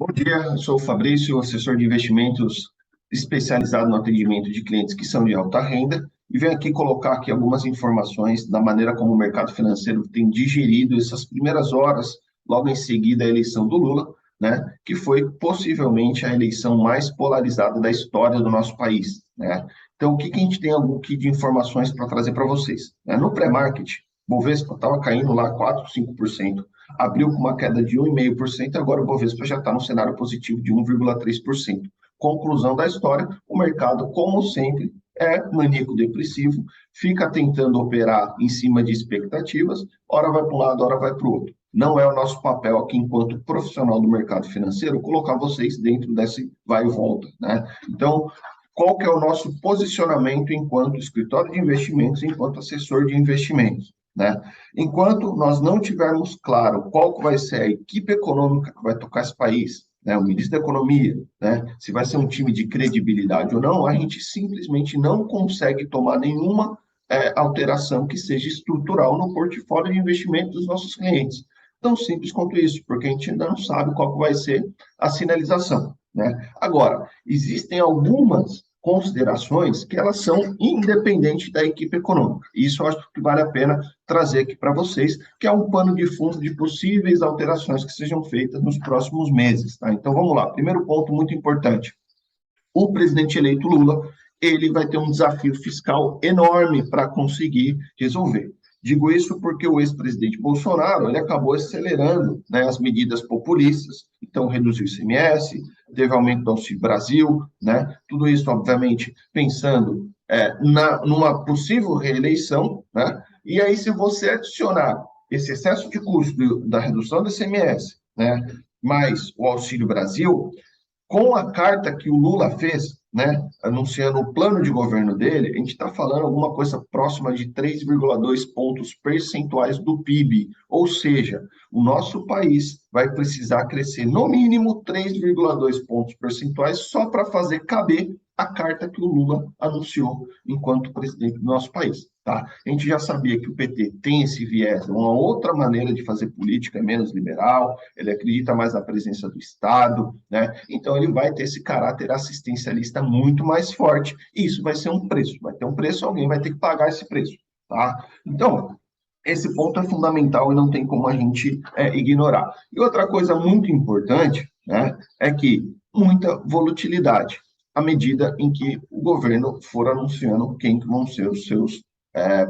Bom dia, eu sou o Fabrício, assessor de investimentos especializado no atendimento de clientes que são de alta renda e venho aqui colocar aqui algumas informações da maneira como o mercado financeiro tem digerido essas primeiras horas, logo em seguida a eleição do Lula, né, que foi possivelmente a eleição mais polarizada da história do nosso país, né? Então, o que a gente tem aqui de informações para trazer para vocês? No pré-market, Bovespa estava caindo lá 4, 5%, abriu com uma queda de 1,5%, agora o Bovespa já está no cenário positivo de 1,3%. Conclusão da história, o mercado, como sempre, é maníaco-depressivo, fica tentando operar em cima de expectativas, ora vai para um lado, ora vai para o outro. Não é o nosso papel aqui, enquanto profissional do mercado financeiro, colocar vocês dentro desse vai e volta, né? Então, qual que é o nosso posicionamento enquanto escritório de investimentos, enquanto assessor de investimentos, né? Enquanto nós não tivermos claro qual que vai ser a equipe econômica que vai tocar esse país, né, o ministro da Economia, né, se vai ser um time de credibilidade ou não, a gente simplesmente não consegue tomar nenhuma alteração que seja estrutural no portfólio de investimento dos nossos clientes. Tão simples quanto isso, porque a gente ainda não sabe qual que vai ser a sinalização, né? Agora, existem algumas considerações que elas são independentes da equipe econômica. Isso eu acho que vale a pena trazer aqui para vocês, que é um pano de fundo de possíveis alterações que sejam feitas nos próximos meses, tá? Então, vamos lá. Primeiro ponto muito importante. O presidente eleito Lula, ele vai ter um desafio fiscal enorme para conseguir resolver. Digo isso porque o ex-presidente Bolsonaro, ele acabou acelerando, né, as medidas populistas, então reduziu o ICMS, teve aumento do Auxílio Brasil, né, tudo isso, obviamente, pensando numa possível reeleição, né, e aí se você adicionar esse excesso de custo da redução do ICMS, né, mais o Auxílio Brasil, com a carta que o Lula fez, né, anunciando o plano de governo dele, a gente está falando alguma coisa próxima de 3,2 pontos percentuais do PIB. Ou seja, o nosso país vai precisar crescer no mínimo 3,2 pontos percentuais só para fazer caber a carta que o Lula anunciou enquanto presidente do nosso país. Tá? A gente já sabia que o PT tem esse viés, uma outra maneira de fazer política, é menos liberal, ele acredita mais na presença do Estado, né? Então ele vai ter esse caráter assistencialista muito mais forte, e isso vai ser um preço, vai ter um preço, alguém vai ter que pagar esse preço, tá? Então, esse ponto é fundamental e não tem como a gente ignorar. E outra coisa muito importante, né, é que muita volatilidade à medida em que o governo for anunciando quem vão ser os seus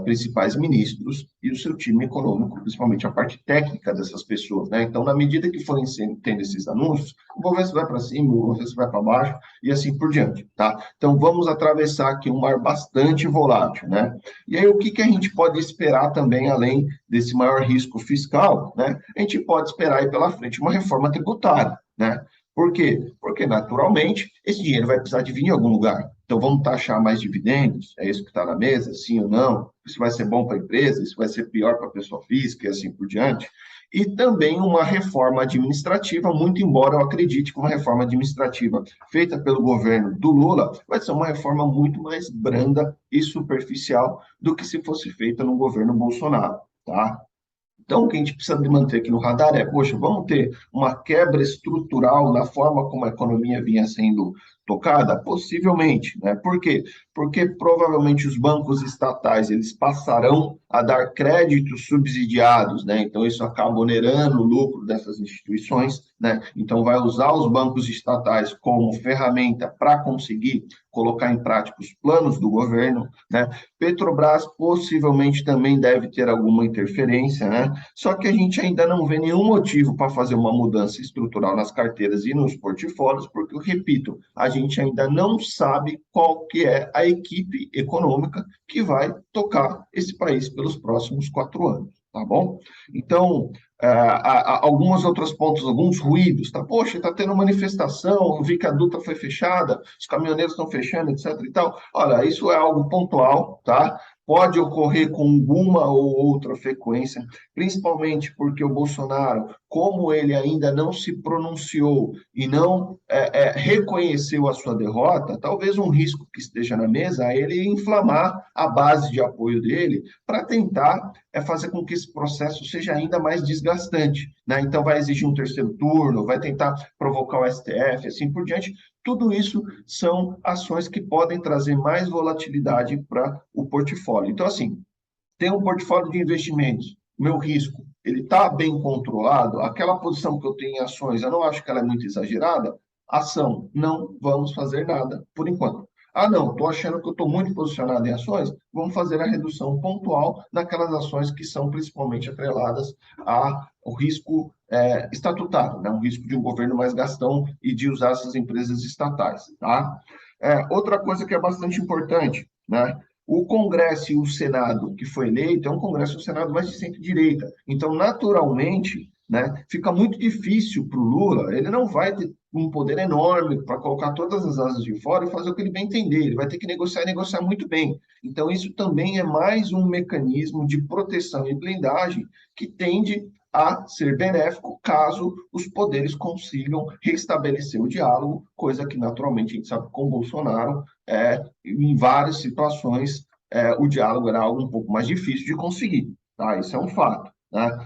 principais ministros e o seu time econômico, principalmente a parte técnica dessas pessoas, né? Então, na medida que forem tendo esses anúncios, o Bovespa vai para cima, o Bovespa vai para baixo e assim por diante, tá? Então, vamos atravessar aqui um mar bastante volátil, né? E aí, o que a gente pode esperar também, além desse maior risco fiscal, né? A gente pode esperar aí pela frente uma reforma tributária, né? Por quê? Porque, naturalmente, esse dinheiro vai precisar de vir em algum lugar. Então, vamos taxar mais dividendos? É isso que está na mesa? Sim ou não? Isso vai ser bom para a empresa? Isso vai ser pior para a pessoa física e assim por diante? E também uma reforma administrativa, muito embora eu acredite que uma reforma administrativa feita pelo governo do Lula vai ser uma reforma muito mais branda e superficial do que se fosse feita no governo Bolsonaro, tá? Então, o que a gente precisa de manter aqui no radar é, poxa, vamos ter uma quebra estrutural na forma como a economia vinha sendo tocada? Possivelmente, né? Por quê? Porque provavelmente os bancos estatais, eles passarão a dar créditos subsidiados, né? Então, isso acaba onerando o lucro dessas instituições, né? Então, vai usar os bancos estatais como ferramenta para conseguir colocar em prática os planos do governo, né? Petrobras possivelmente também deve ter alguma interferência, né? Só que a gente ainda não vê nenhum motivo para fazer uma mudança estrutural nas carteiras e nos portfólios, porque, eu repito, a gente ainda não sabe qual que é a equipe econômica que vai tocar esse país pelos próximos 4 anos, tá bom? Então, alguns outros pontos, alguns ruídos, tá? Poxa, está tendo manifestação, eu vi que a Dutra foi fechada, os caminhoneiros estão fechando, etc e tal. Olha, isso é algo pontual, tá? pode ocorrer com alguma ou outra frequência, principalmente porque o Bolsonaro, como ele ainda não se pronunciou e não reconheceu a sua derrota, talvez um risco que esteja na mesa é ele inflamar a base de apoio dele para tentar fazer com que esse processo seja ainda mais desgastante, né? Então vai exigir um terceiro turno, vai tentar provocar o STF, assim por diante. Tudo isso são ações que podem trazer mais volatilidade para o portfólio. Então, assim, tem um portfólio de investimentos, meu risco, ele está bem controlado, aquela posição que eu tenho em ações, eu não acho que ela é muito exagerada, ação, não vamos fazer nada por enquanto. Ah, não, estou achando que eu estou muito posicionado em ações, vamos fazer a redução pontual naquelas ações que são principalmente atreladas ao risco estatutário, né? Um risco de um governo mais gastão e de usar essas empresas estatais. Tá? Outra coisa que é bastante importante, né? O Congresso e o Senado que foi eleito é um Congresso e um Senado mais de centro-direita. Então, naturalmente, né, fica muito difícil para o Lula, ele não vai ter um poder enorme para colocar todas as asas de fora e fazer o que ele bem entender. Ele vai ter que negociar e negociar muito bem. Então, isso também é mais um mecanismo de proteção e blindagem que tende a ser benéfico caso os poderes consigam restabelecer o diálogo, coisa que naturalmente a gente sabe com o Bolsonaro, em várias situações, o diálogo era algo um pouco mais difícil de conseguir. Tá? Isso é um fato. Né?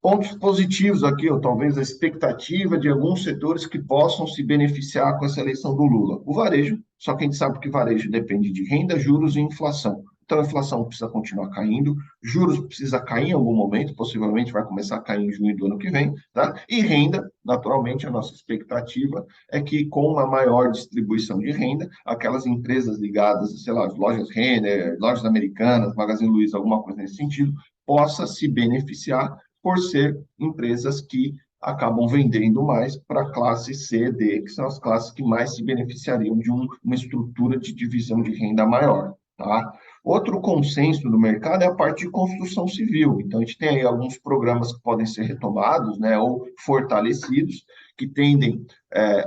Pontos positivos aqui, ou talvez a expectativa de alguns setores que possam se beneficiar com essa eleição do Lula. O varejo, só que a gente sabe que varejo depende de renda, juros e inflação. Então, a inflação precisa continuar caindo, juros precisa cair em algum momento, possivelmente vai começar a cair em junho do ano que vem, tá? E renda, naturalmente, a nossa expectativa é que com uma maior distribuição de renda, aquelas empresas ligadas, sei lá, lojas Renner, lojas Americanas, Magazine Luiza, alguma coisa nesse sentido, possa se beneficiar por ser empresas que acabam vendendo mais para a classe C e D, que são as classes que mais se beneficiariam de uma estrutura de divisão de renda maior. Tá? Outro consenso do mercado é a parte de construção civil. Então, a gente tem aí alguns programas que podem ser retomados, né, ou fortalecidos, que tendem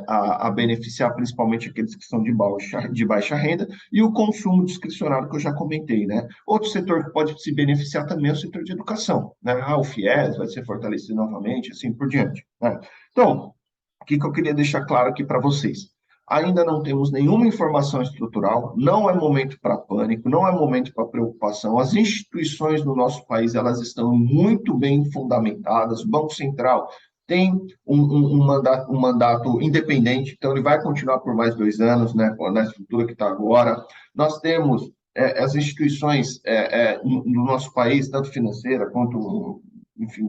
a beneficiar principalmente aqueles que são de baixa renda, e o consumo discricionário que eu já comentei. Né? Outro setor que pode se beneficiar também é o setor de educação. Né? O FIES vai ser fortalecido novamente, assim por diante. Né? Então, o que eu queria deixar claro aqui para vocês? Ainda não temos nenhuma informação estrutural, não é momento para pânico, não é momento para preocupação. As instituições do nosso país, elas estão muito bem fundamentadas. O Banco Central tem um mandato independente, então ele vai continuar por mais 2 anos, né, na estrutura que está agora. Nós temos as instituições no nosso país, tanto financeira quanto, enfim,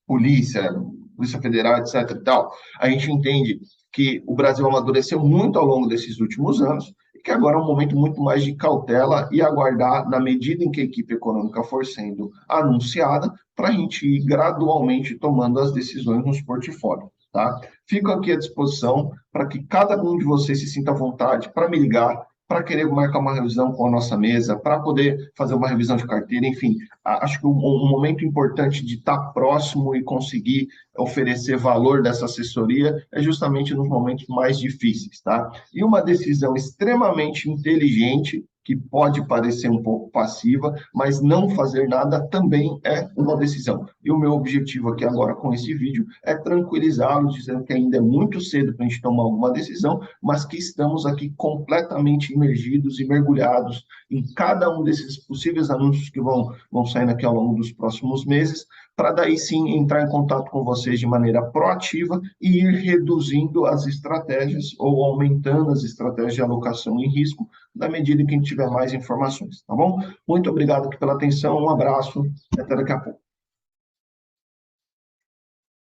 polícia, Polícia Federal, etc. e tal. A gente entende que o Brasil amadureceu muito ao longo desses últimos anos e que agora é um momento muito mais de cautela e aguardar, na medida em que a equipe econômica for sendo anunciada, para a gente ir gradualmente tomando as decisões nos portfólios. Tá? Fico aqui à disposição para que cada um de vocês se sinta à vontade para me ligar, para querer marcar uma revisão com a nossa mesa, para poder fazer uma revisão de carteira, enfim, acho que um momento importante de estar próximo e conseguir oferecer valor dessa assessoria é justamente nos momentos mais difíceis, tá? E uma decisão extremamente inteligente, que pode parecer um pouco passiva, mas não fazer nada também é uma decisão. E o meu objetivo aqui agora com esse vídeo é tranquilizá-los, dizendo que ainda é muito cedo para a gente tomar alguma decisão, mas que estamos aqui completamente imergidos e mergulhados em cada um desses possíveis anúncios que vão saindo aqui ao longo dos próximos meses, para daí sim entrar em contato com vocês de maneira proativa e ir reduzindo as estratégias ou aumentando as estratégias de alocação em risco na medida que a gente tiver mais informações, tá bom? Muito obrigado aqui pela atenção, um abraço e até daqui a pouco.